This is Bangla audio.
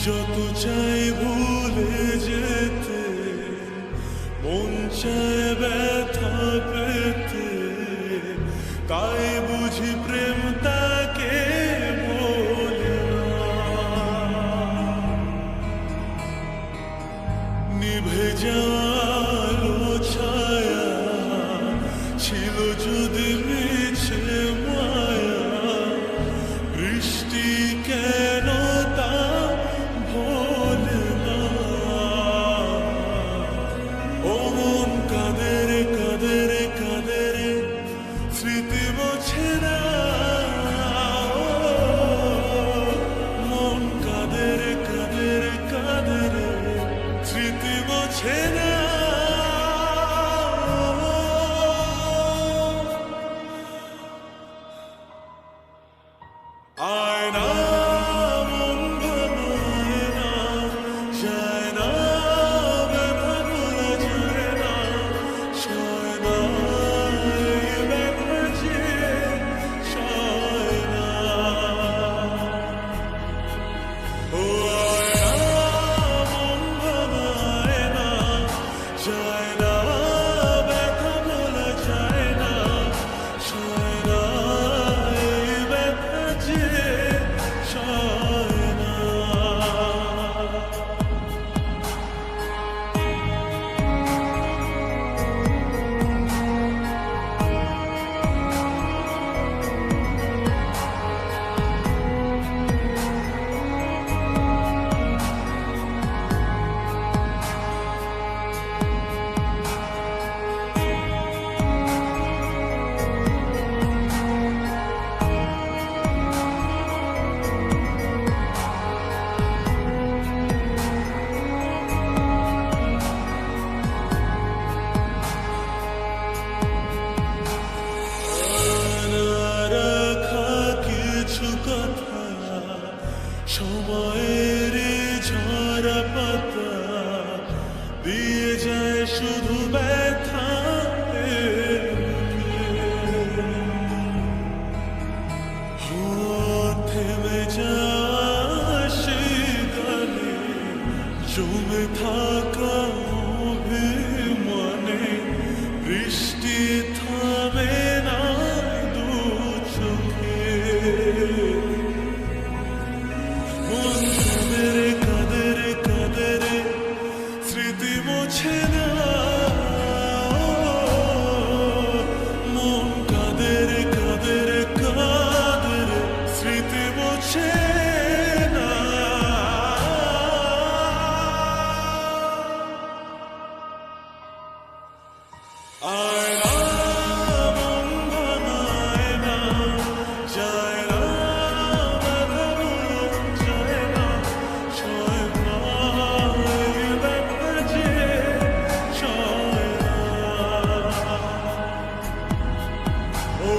যত চাই ভুলে যেতে, মন চায় ব্যথা পেতে, তাই বুঝি প্রেম তাকে বলে না। নিভে যাওয়ালো ছায়া ছিল যদি মিছে মায়া, বৃষ্টি কেন তা ভোলে না। ও মন কাঁদে রে কাঁদে রে কাঁদে রে, স্মৃতি মোছে না। মন কাঁদে রে কাঁদে রে কাঁদে রে, স্মৃতি মোছে না। আয়না মন ভাঙায় না, যায় না ব্যথা ভোলা যায় না, সয় না এই ব্যথা যে সয় না। ও আয়না মন ভাঙায় না, যায় না ব্যথা ভোলা যায় না, সয় না এই ব্যথা যে সয় না। সময়ের ঝরা পাতা দিয়ে যায় শুধু ব্যথা, থেমে যায় সেই গানে জমে থাকা অভিমানে, বৃষ্টি থামে না দু চোখে। মন কাঁদে রে কাঁদে রে কাঁদে রে, স্মৃতি মোছে না। মন কাঁদে রে কাঁদে রে কাঁদে রে, স্মৃতি মোছে না। আয়না মন ভাঙায় না, যায় না ব্যথা ভোলা যায় না, সয় না এই ব্যথা যে সয় না। ও